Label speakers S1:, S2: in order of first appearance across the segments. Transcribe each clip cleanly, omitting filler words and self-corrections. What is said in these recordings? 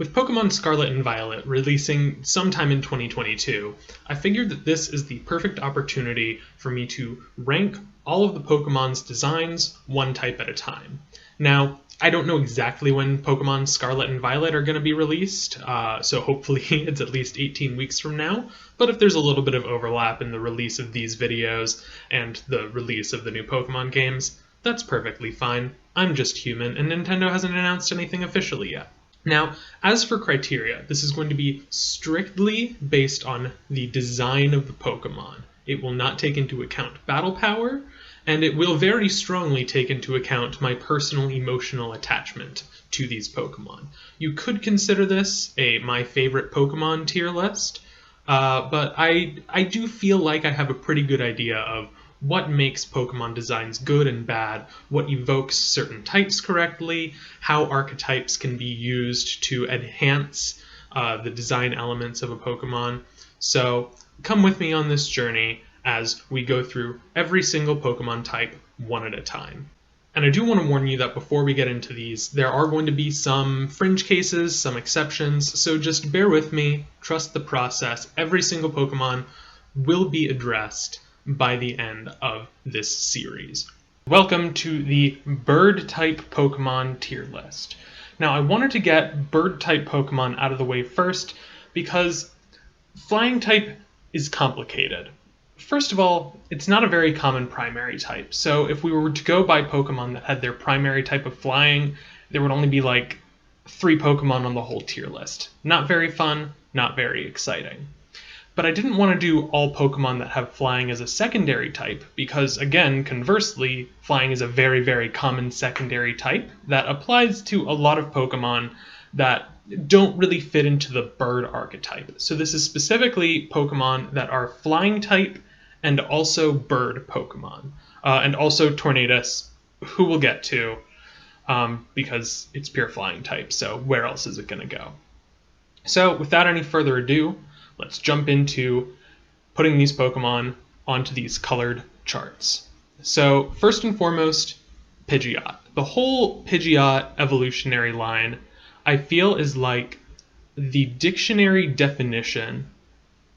S1: With Pokemon Scarlet and Violet releasing sometime in 2022, I figured that this is the perfect opportunity for me to rank all of the Pokemon's designs one type at a time. Now, I don't know exactly when Pokemon Scarlet and Violet are going to be released, so hopefully it's at least 18 weeks from now, but if there's a little bit of overlap in the release of these videos and the release of the new Pokemon games, that's perfectly fine. I'm just human, and Nintendo hasn't announced anything officially yet. Now, as for criteria, this is going to be strictly based on the design of the Pokemon. It will not take into account battle power, and it will very strongly take into account my personal emotional attachment to these Pokemon. You could consider this a my favorite Pokemon tier list, but I do feel like I have a pretty good idea of what makes Pokemon designs good and bad, what evokes certain types correctly, how archetypes can be used to enhance the design elements of a Pokemon. So come with me on this journey as we go through every single Pokemon type one at a time. And I do want to warn you that before we get into these, there are going to be some fringe cases, some exceptions, so just bear with me, trust the process. Every single Pokemon will be addressed by the end of this series. Welcome to the bird-type Pokemon tier list. Now, I wanted to get bird-type Pokemon out of the way first because flying-type is complicated. First of all, it's not a very common primary type, so if we were to go by Pokemon that had their primary type of flying, there would only be like 3 Pokemon on the whole tier list. Not very fun, not very exciting. But I didn't want to do all Pokemon that have flying as a secondary type, because again, conversely, flying is a very, very common secondary type that applies to a lot of Pokemon that don't really fit into the bird archetype. So this is specifically Pokemon that are flying type and also bird Pokemon. And also Tornadus, who we'll get to, because it's pure flying type, so where else is it going to go? So without any further ado, let's jump into putting these Pokemon onto these colored charts. So first and foremost, Pidgeot. The whole Pidgeot evolutionary line, I feel, is like the dictionary definition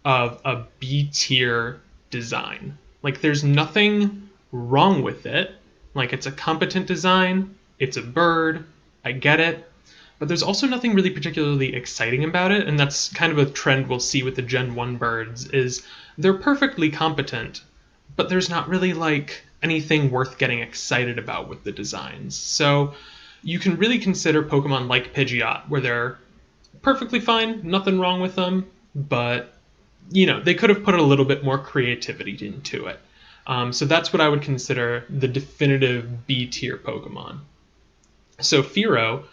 S1: of a B-tier design. Like, there's nothing wrong with it. Like, it's a competent design, it's a bird, I get it. But there's also nothing really particularly exciting about it, and that's kind of a trend we'll see with the Gen 1 birds, is they're perfectly competent, but there's not really, like, anything worth getting excited about with the designs. So you can really consider Pokemon like Pidgeot, where they're perfectly fine, nothing wrong with them, but, you know, they could have put a little bit more creativity into it. So that's what I would consider the definitive B-tier Pokemon. So Fearow,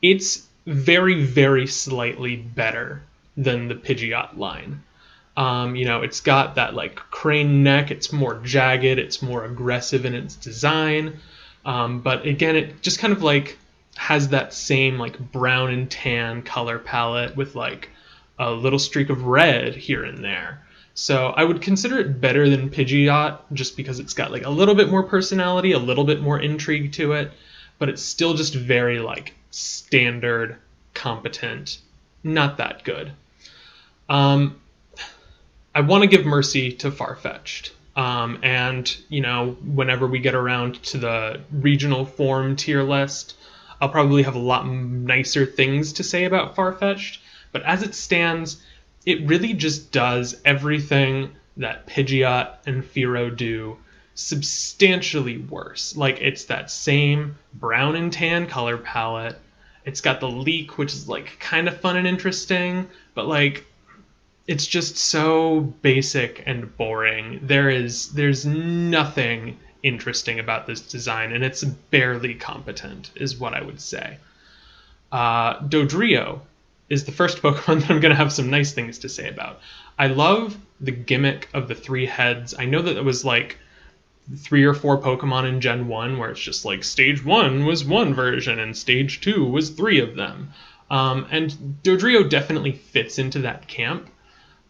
S1: it's very, very slightly better than the Pidgeot line. It's got that like crane neck, it's more jagged, it's more aggressive in its design. But again, it just kind of like has that same like brown and tan color palette with like a little streak of red here and there. So I would consider it better than Pidgeot just because it's got like a little bit more personality, a little bit more intrigue to it. But it's still just very, like, standard, competent, not that good. I want to give mercy to Farfetch'd. And, whenever we get around to the regional form tier list, I'll probably have a lot nicer things to say about Farfetch'd. But as it stands, it really just does everything that Pidgeot and Fearow do substantially worse. Like, it's that same brown and tan color palette. It's got the leak, which is like kind of fun and interesting, but like it's just so basic and boring. There's nothing interesting about this design, and it's barely competent, is what I would say. Dodrio is the first Pokemon that I'm going to have some nice things to say about. I love the gimmick of the 3 heads. I know that it was like 3 or 4 Pokemon in Gen 1 where it's just like Stage 1 was one version and Stage 2 was 3 of them. And Dodrio definitely fits into that camp.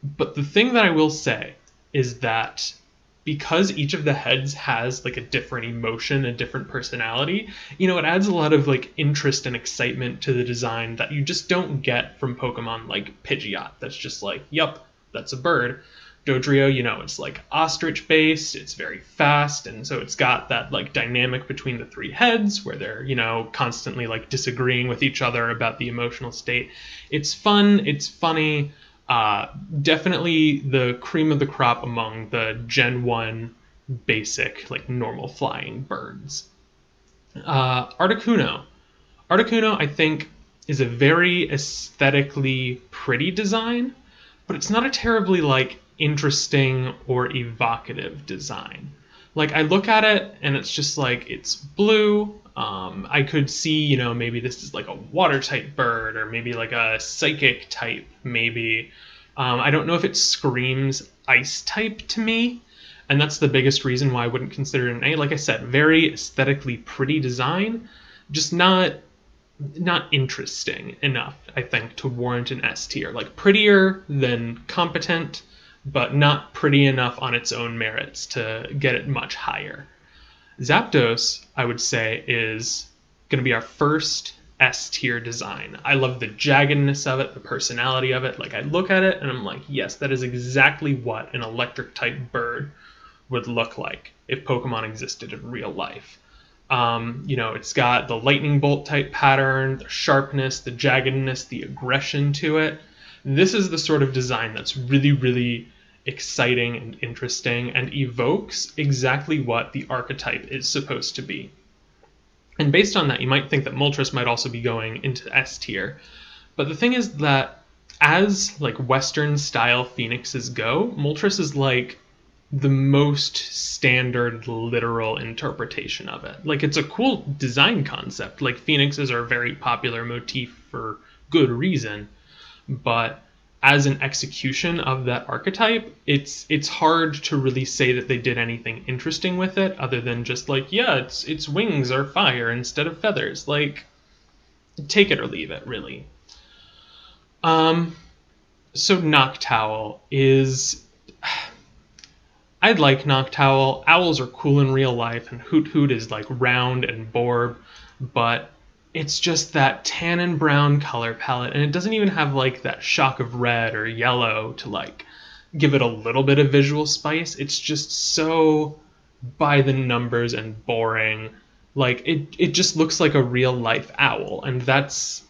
S1: But the thing that I will say is that because each of the heads has like a different emotion, a different personality, it adds a lot of like interest and excitement to the design that you just don't get from Pokemon like Pidgeot. That's just like, yep, that's a bird. Dodrio, it's like ostrich based, it's very fast, and so it's got that like dynamic between the three heads where they're, constantly like disagreeing with each other about the emotional state. It's fun, it's funny, definitely the cream of the crop among the Gen 1 basic, like normal flying birds. Articuno. Articuno, I think, is a very aesthetically pretty design, but it's not a terribly like interesting or evocative design. Like I look at it and it's just like it's blue. I could see, maybe this is like a water type bird or maybe like a psychic type, maybe. I don't know if it screams ice type to me, and that's the biggest reason why I wouldn't consider it an A. Like I said, very aesthetically pretty design, just not interesting enough, I think, to warrant an S tier. Like prettier than competent, but not pretty enough on its own merits to get it much higher. Zapdos, I would say, is going to be our first S tier design. I love the jaggedness of it, the personality of it. Like I look at it and I'm like, yes, that is exactly what an electric type bird would look like if Pokemon existed in real life. It's got the lightning bolt type pattern, the sharpness, the jaggedness, the aggression to it. This is the sort of design that's really, really exciting and interesting and evokes exactly what the archetype is supposed to be. And based on that, you might think that Moltres might also be going into S tier. But the thing is that as like Western style Phoenixes go, Moltres is like the most standard literal interpretation of it. Like it's a cool design concept. Like Phoenixes are a very popular motif for good reason, but as an execution of that archetype, it's hard to really say that they did anything interesting with it other than just like, yeah, its wings are fire instead of feathers. Like, take it or leave it, really. So Noctowl is... I'd like Noctowl. Owls are cool in real life, and Hoot Hoot is like round and Borb, but it's just that tan and brown color palette, and it doesn't even have like that shock of red or yellow to like give it a little bit of visual spice. It's just so by the numbers and boring. Like it just looks like a real life owl, and that's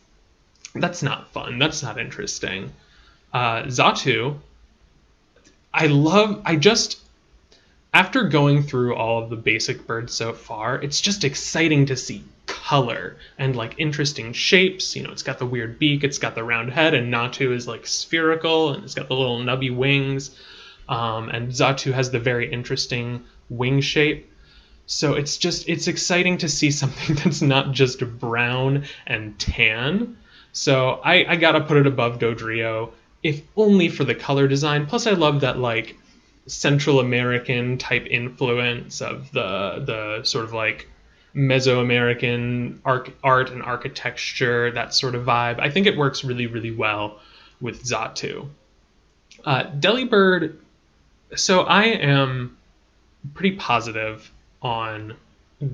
S1: not fun. That's not interesting. Zatu, after going through all of the basic birds so far, it's just exciting to see color and like interesting shapes. It's got the weird beak, it's got the round head, and Natu is like spherical and it's got the little nubby wings. And Zatu has the very interesting wing shape. So it's exciting to see something that's not just brown and tan. So I gotta put it above Dodrio, if only for the color design. Plus I love that like Central American type influence of the sort of like Mesoamerican art and architecture, that sort of vibe. I think it works really, really well with Zatu. Delibird, so I am pretty positive on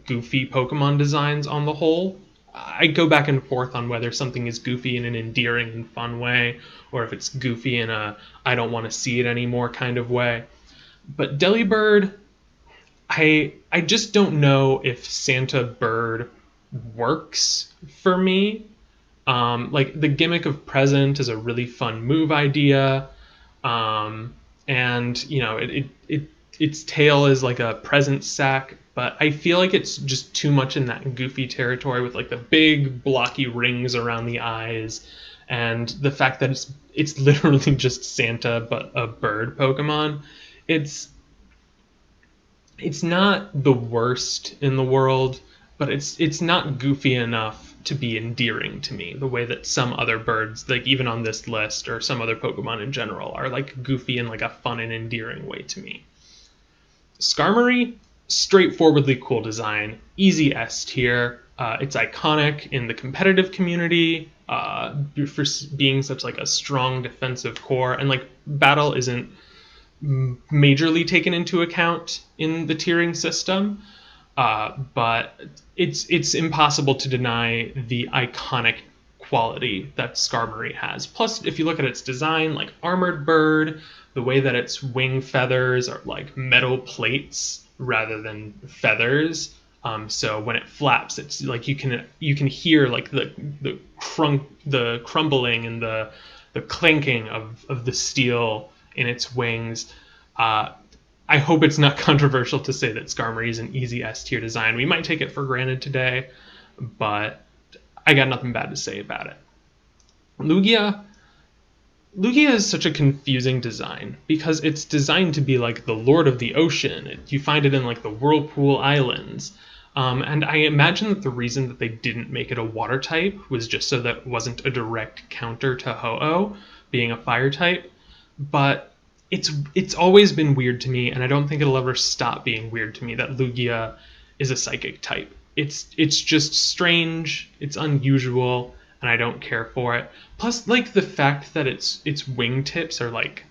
S1: goofy Pokemon designs on the whole. I go back and forth on whether something is goofy in an endearing and fun way, or if it's goofy in a I don't want to see it anymore kind of way. But Delibird, I just don't know if Santa Bird works for me. Like the gimmick of present is a really fun move idea, and its tail is like a present sack. But I feel like it's just too much in that goofy territory with like the big blocky rings around the eyes, and the fact that it's literally just Santa but a bird Pokemon. It's not the worst in the world, but it's not goofy enough to be endearing to me the way that some other birds, like even on this list, or some other Pokemon in general, are like goofy in like a fun and endearing way to me. Skarmory, straightforwardly cool design, easy S tier. It's iconic in the competitive community for being such like a strong defensive core, and like battle isn't majorly taken into account in the tiering system. But it's impossible to deny the iconic quality that Skarmory has. Plus, if you look at its design, like Armored Bird, the way that its wing feathers are like metal plates rather than feathers. So when it flaps, it's like you can hear like the crumbling and the clinking of the steel in its wings. I hope it's not controversial to say that Skarmory is an easy S tier design. We might take it for granted today, but I got nothing bad to say about it. Lugia is such a confusing design because it's designed to be like the Lord of the Ocean. You find it in like the Whirlpool Islands. And I imagine that the reason that they didn't make it a water type was just so that it wasn't a direct counter to Ho-Oh being a fire type. But it's always been weird to me, and I don't think it'll ever stop being weird to me that Lugia is a psychic type. It's just strange, it's unusual, and I don't care for it. Plus, like, the fact that its wingtips are like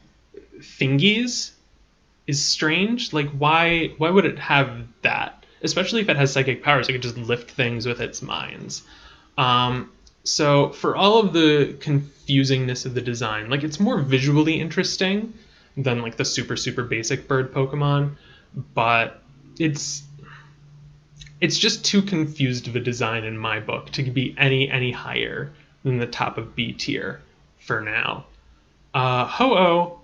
S1: thingies is strange. Like, why would it have that? Especially if it has psychic powers, it could just lift things with its minds. So for all of the confusingness of the design, like, it's more visually interesting than like the super basic bird Pokemon, but it's just too confused of a design in my book to be any higher than the top of B tier for now. Ho-Oh,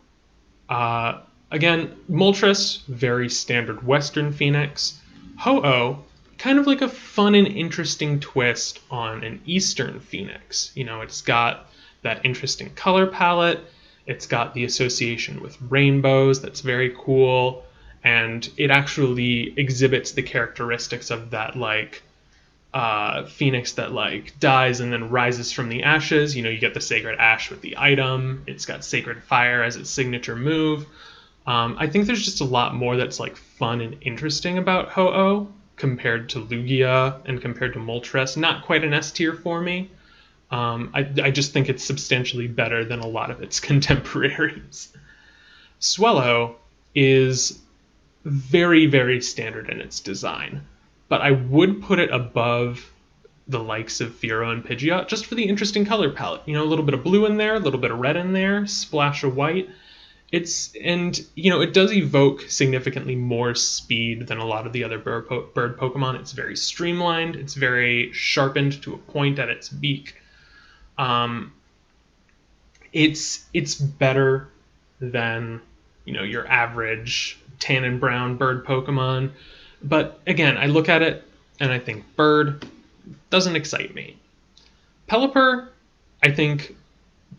S1: again, Moltres, very standard Western Phoenix. Ho-Oh, kind of like a fun and interesting twist on an Eastern Phoenix. You know, it's got that interesting color palette. It's got the association with rainbows that's very cool. And it actually exhibits the characteristics of that, like, Phoenix that, like, dies and then rises from the ashes. You know, you get the Sacred Ash with the item. It's got Sacred Fire as its signature move. I think there's just a lot more that's like fun and interesting about Ho-Oh compared to Lugia and compared to Moltres. Not quite an S tier for me. I just think it's substantially better than a lot of its contemporaries. Swellow is very standard in its design, but I would put it above the likes of Fearow and Pidgeot just for the interesting color palette. You know, a little bit of blue in there, a little bit of red in there, splash of white. It does evoke significantly more speed than a lot of the other bird Pokemon. It's very streamlined. It's very sharpened to a point at its beak. It's better than, you know, your average tan and brown bird Pokemon. But again, I look at it and I think bird doesn't excite me. Pelipper, I think,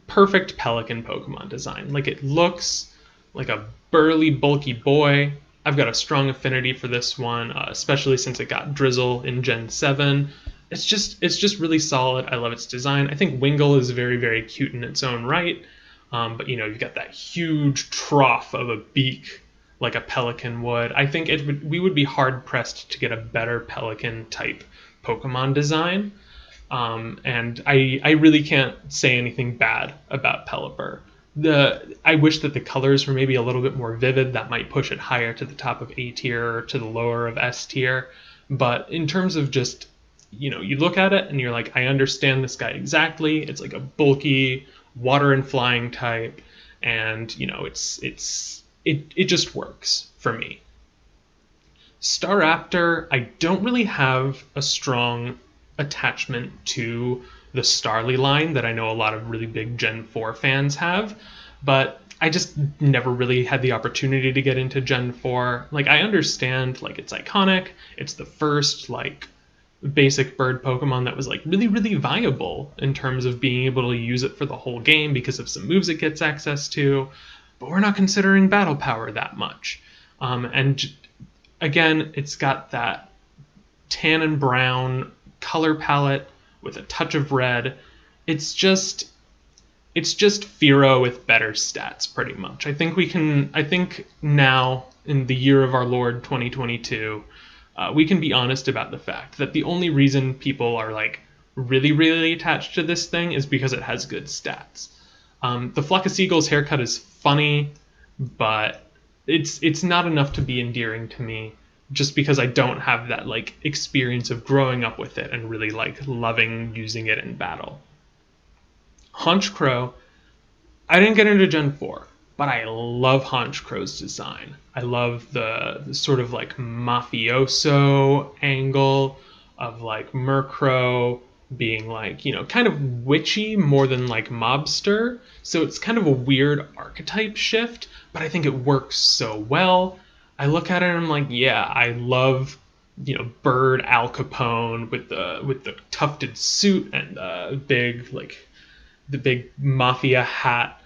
S1: perfect pelican Pokemon design. Like, it looks like a burly, bulky boy. I've got a strong affinity for this one, especially since it got Drizzle in Gen 7. It's just really solid. I love its design. I think Wingull is very cute in its own right. But, you know, you've got that huge trough of a beak like a pelican would. I think we would be hard-pressed to get a better pelican-type Pokemon design. And I really can't say anything bad about Pelipper. I wish that the colors were maybe a little bit more vivid. That might push it higher to the top of A tier or to the lower of S tier. But in terms of just, you know, you look at it and you're like, I understand this guy exactly. It's like a bulky water and flying type, and, you know, it just works for me. Staraptor, I don't really have a strong attachment to the Starly line that I know a lot of really big Gen 4 fans have, but I just never really had the opportunity to get into Gen 4. Like, I understand, like, it's iconic, it's the first, like, basic bird Pokemon that was, like, really viable in terms of being able to use it for the whole game because of some moves it gets access to, but we're not considering battle power that much. And again, it's got that tan and brown color palette with a touch of red. It's just Fearow with better stats, pretty much. I think now, in the year of our Lord 2022, we can be honest about the fact that the only reason people are, like, really attached to this thing is because it has good stats. The Flock of Seagulls haircut is funny, but it's not enough to be endearing to me, just because I don't have that like experience of growing up with it and really like loving using it in battle. Haunch Crow, I didn't get into Gen 4, but I love Haunch Crow's design. I love the sort of like mafioso angle of like Murkrow being like, kind of witchy more than like mobster. So it's kind of a weird archetype shift, but I think it works so well. I look at it and I'm like, yeah, I love Bird Al Capone with the tufted suit and the big mafia hat.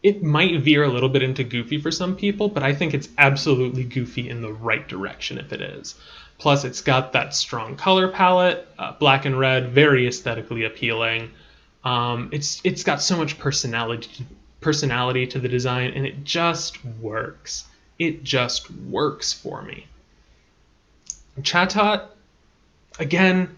S1: It might veer a little bit into goofy for some people, but I think it's absolutely goofy in the right direction if it is. Plus, it's got that strong color palette, black and red, very aesthetically appealing. It's got so much personality to the design, and it just works. It just works for me. Chatot, again,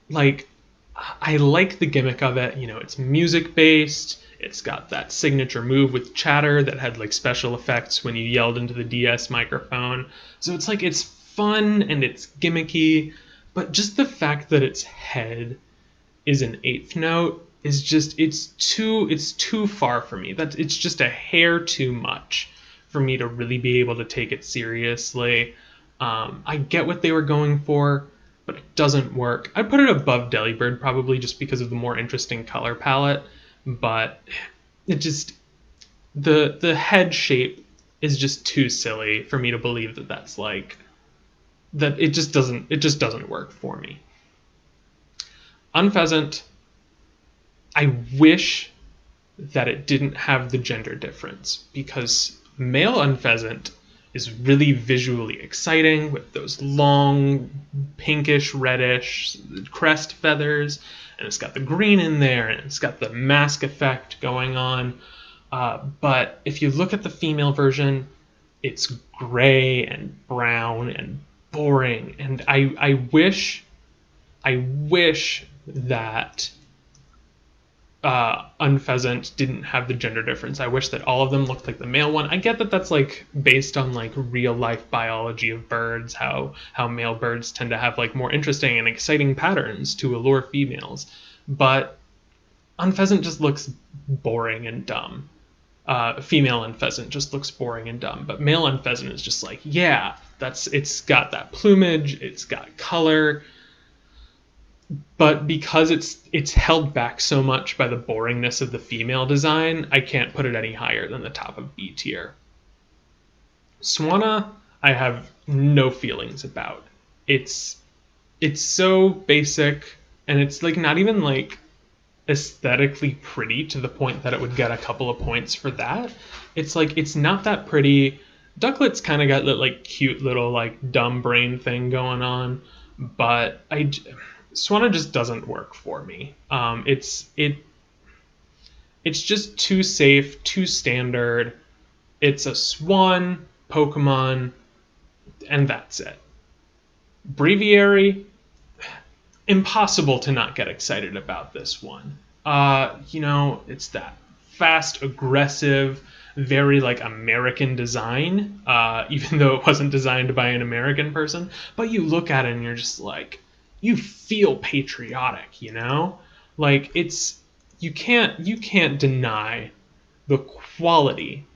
S1: like, I like the gimmick of it. It's music based. It's got that signature move with chatter that had like special effects when you yelled into the DS microphone. So it's like it's fun and it's gimmicky, but just the fact that its head is an eighth note is just it's too far for me. It's just a hair too much for me to really be able to take it seriously. I get what they were going for, but it doesn't work. I'd put it above Delibird probably just because of the more interesting color palette, but it just the head shape is just too silly for me to believe that that's like that. It just doesn't work for me. Unpheasant, I wish that it didn't have the gender difference, because male Unpheasant is really visually exciting with those long pinkish reddish crest feathers, and it's got the green in there, and it's got the mask effect going on. But if you look at the female version, it's gray and brown and boring, and I wish that Unpheasant didn't have the gender difference. I wish that all of them looked like the male one. I get that that's like based on like real life biology of birds, how male birds tend to have like more interesting and exciting patterns to allure females, but Unpheasant just looks boring and dumb. Female Unpheasant just looks boring and dumb, but male Unpheasant is just like, yeah, it's got that plumage, it's got color. But because it's held back so much by the boringness of the female design, I can't put it any higher than the top of B tier. Swanna, I have no feelings about. It's so basic, and it's like not even like aesthetically pretty to the point that it would get a couple of points for that. It's like it's not that pretty. Ducklet's kind of got that like cute little like dumb brain thing going on, but Swanna just doesn't work for me. It's just too safe, too standard. It's a swan Pokemon, and that's it. Breviary, impossible to not get excited about this one. It's that fast, aggressive, very like American design, even though it wasn't designed by an American person. But you look at it and you're just like, you feel patriotic, like you can't deny the quality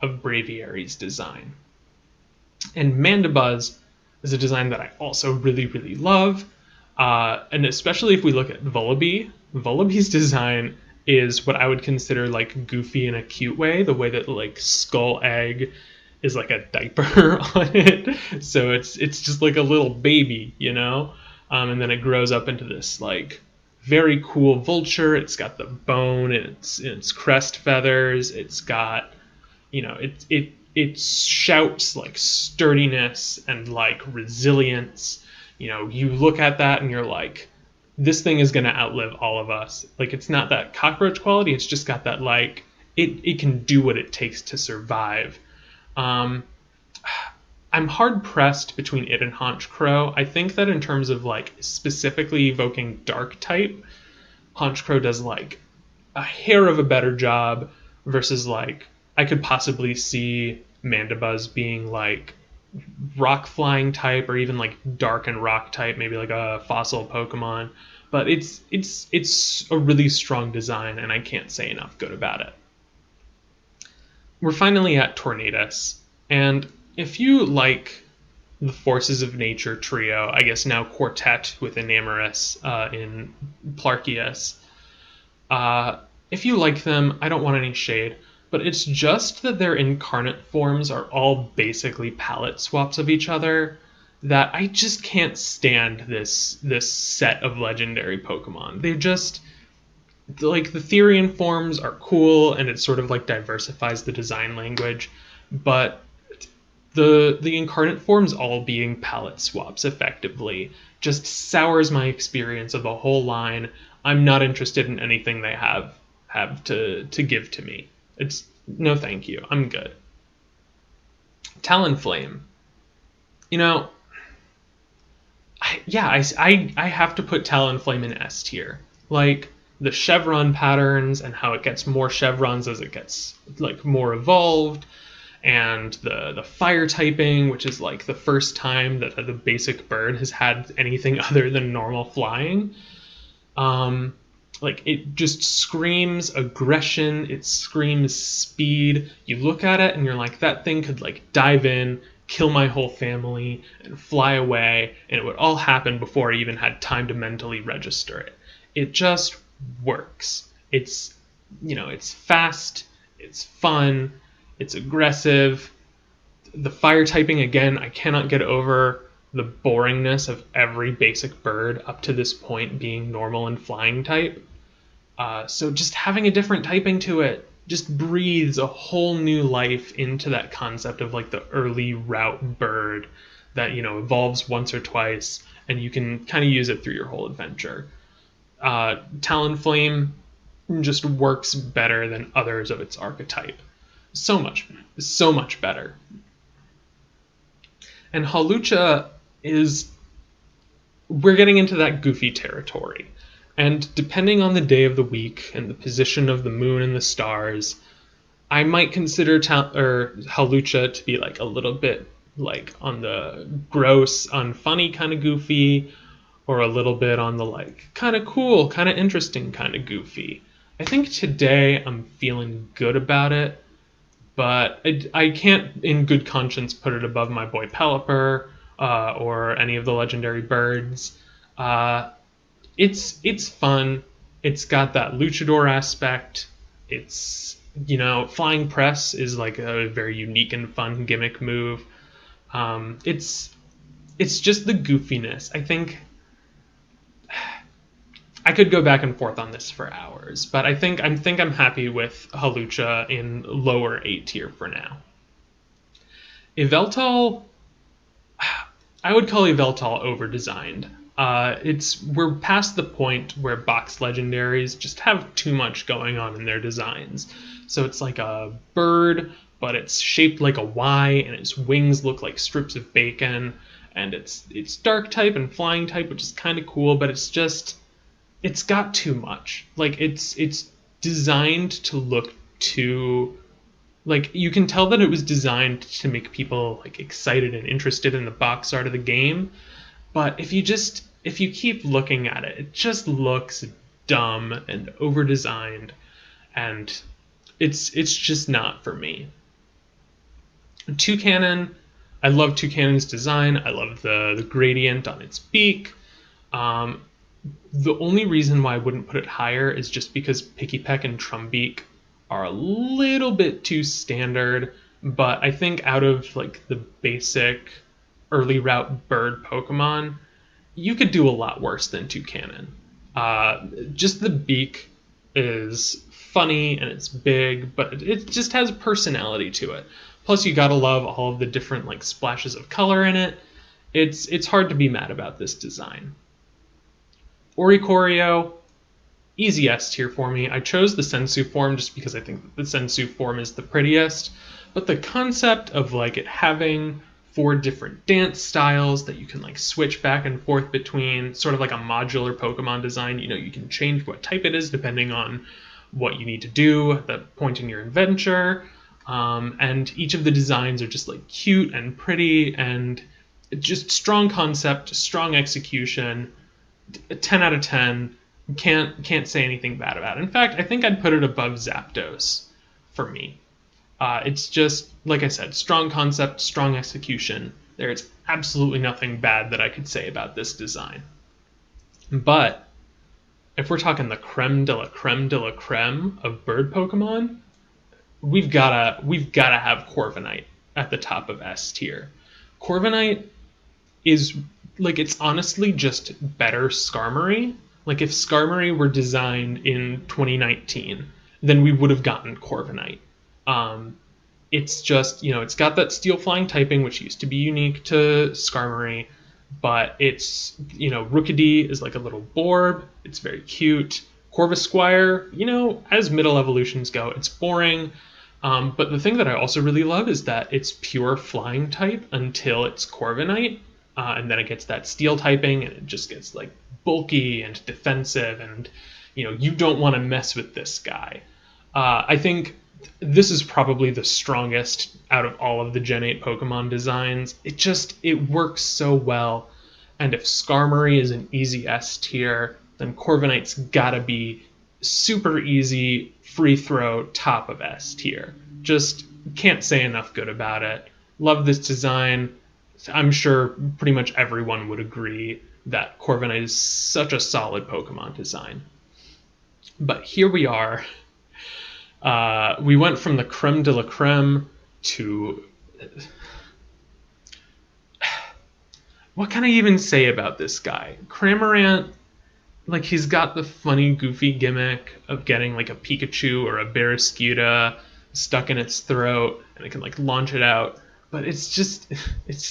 S1: of Braviary's design. And Mandibuzz is a design that I also really, really love, and especially if we look at Vullaby's design is what I would consider like goofy in a cute way, the way that like Skull Egg is like a diaper on it, so it's just like a little baby, and then it grows up into this like very cool vulture. It's got the bone and its crest feathers. It's got, it shouts like sturdiness and like resilience. You look at that and you're like, this thing is going to outlive all of us. Like, it's not that cockroach quality. It's just got that like it can do what it takes to survive. I'm hard pressed between it and Haunch Crow. I think that in terms of like specifically evoking dark type, Haunch Crow does like a hair of a better job versus like I could possibly see Mandibuzz being like rock flying type, or even like dark and rock type, maybe like a fossil Pokemon. But it's a really strong design, and I can't say enough good about it. We're finally at Tornadus, and if you like the Forces of Nature trio, I guess now quartet with Enamorus in Plarkius, if you like them, I don't want any shade, but it's just that their incarnate forms are all basically palette swaps of each other that I just can't stand this set of legendary Pokemon. They just, like, the Therian forms are cool, and it sort of like diversifies the design language, but the incarnate forms all being palette swaps effectively just sours my experience of the whole line. I'm not interested in anything they have to give to me. It's no thank you. I'm good. Talonflame. You know, I have to put Talonflame in S tier. Like, the chevron patterns and how it gets more chevrons as it gets like more evolved, and the fire typing, which is like the first time that the basic bird has had anything other than normal flying. Like, it just screams aggression, it screams speed. You look at it and you're like, that thing could like dive in, kill my whole family, and fly away, and it would all happen before I even had time to mentally register it. It just works. It's, it's fast, it's fun, it's aggressive. The fire typing, again, I cannot get over the boringness of every basic bird up to this point being normal and flying type. So just having a different typing to it just breathes a whole new life into that concept of like the early route bird that, evolves once or twice, and you can kind of use it through your whole adventure. Talonflame just works better than others of its archetype. So much better. And Hawlucha we're getting into that goofy territory. And depending on the day of the week and the position of the moon and the stars, I might consider Hawlucha to be like a little bit like on the gross, unfunny kind of goofy, or a little bit on the like kind of cool, kind of interesting kind of goofy. I think today I'm feeling good about it, but I can't in good conscience put it above my boy Pelipper or any of the legendary birds. It's fun. It's got that luchador aspect. It's, flying press is like a very unique and fun gimmick move. It's just the goofiness. I think I could go back and forth on this for hours, but I think I'm happy with Hawlucha in lower A tier for now. Veltal, I would call Veltal over-designed. We're past the point where box legendaries just have too much going on in their designs. So it's like a bird, but it's shaped like a Y, and its wings look like strips of bacon, and it's dark type and flying type, which is kind of cool, but it's got too much. Like, it's designed to look too, like, you can tell that it was designed to make people like excited and interested in the box art of the game, but if you keep looking at it, it just looks dumb and over designed, and it's just not for me. Toucanon, I love Toucanon's design. I love the gradient on its beak. The only reason why I wouldn't put it higher is just because Pikipek and Trumbeak are a little bit too standard, but I think out of like the basic early route bird Pokemon, you could do a lot worse than Toucanon. Just the beak is funny and it's big, but it just has personality to it. Plus, you gotta love all of the different like splashes of color in it. It's hard to be mad about this design. Oricorio, easy S tier for me. I chose the Sensu form just because I think that the Sensu form is the prettiest, but the concept of like it having 4 different dance styles that you can like switch back and forth between, sort of like a modular Pokemon design. You can change what type it is depending on what you need to do at that point in your adventure. And each of the designs are just like cute and pretty and just strong concept, strong execution. 10 out of 10. Can't say anything bad about it. In fact, I think I'd put it above Zapdos for me. It's just, like I said, strong concept, strong execution. There's absolutely nothing bad that I could say about this design. But if we're talking the creme de la creme de la creme of bird Pokemon, we've gotta have Corviknight at the top of S tier. Corviknight is like, it's honestly just better Skarmory. Like, if Skarmory were designed in 2019, then we would have gotten Corviknight. It's just, it's got that steel flying typing, which used to be unique to Skarmory, but it's, Rookidee is like a little Borb. It's very cute. Corvisquire, as middle evolutions go, it's boring. But the thing that I also really love is that it's pure flying type until it's Corviknight, and then it gets that steel typing, and it just gets like bulky and defensive, and you don't want to mess with this guy. I think this is probably the strongest out of all of the Gen 8 Pokemon designs. It works so well, and if Skarmory is an easy S tier, then Corviknight's gotta be super easy, free throw, top of S tier. Just can't say enough good about it. Love this design. I'm sure pretty much everyone would agree that Corviknight is such a solid Pokemon design. But here we are. We went from the creme de la creme to... What can I even say about this guy? Cramorant, like, he's got the funny, goofy gimmick of getting like a Pikachu or a Barraskewda stuck in its throat, and it can like launch it out. But it's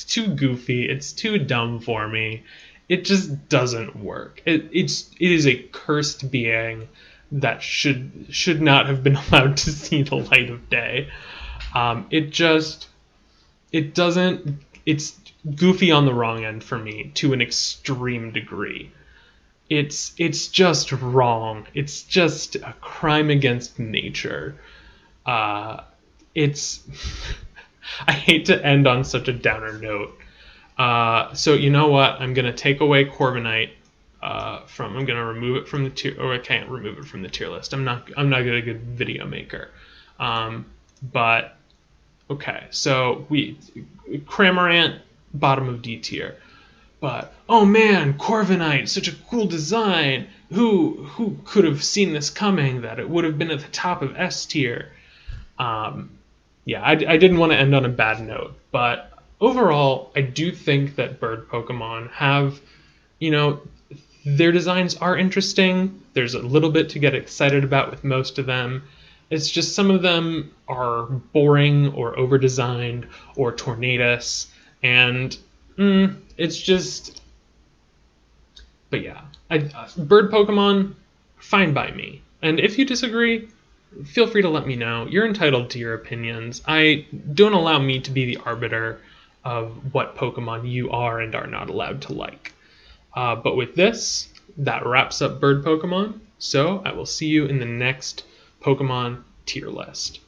S1: too goofy. It's too dumb for me. It just doesn't work. It is a cursed being that should not have been allowed to see the light of day. It's goofy on the wrong end for me to an extreme degree. It's just wrong. It's just a crime against nature. I hate to end on such a downer note. So you know what? I'm gonna take away Corviknight. I'm gonna remove it from the tier, or I can't remove it from the tier list. I'm not a good video maker. But okay, so Cramorant, bottom of D tier. But oh man, Corviknight, such a cool design. Who could have seen this coming? That it would have been at the top of S tier. I didn't want to end on a bad note, but overall, I do think that bird Pokemon have, their designs are interesting. There's a little bit to get excited about with most of them. It's just some of them are boring or over-designed or Tornadus, and it's just... But yeah, bird Pokemon, fine by me. And if you disagree, feel free to let me know. You're entitled to your opinions. Don't allow me to be the arbiter of what Pokemon you are and are not allowed to like. But with this, that wraps up bird Pokemon. So I will see you in the next Pokemon tier list.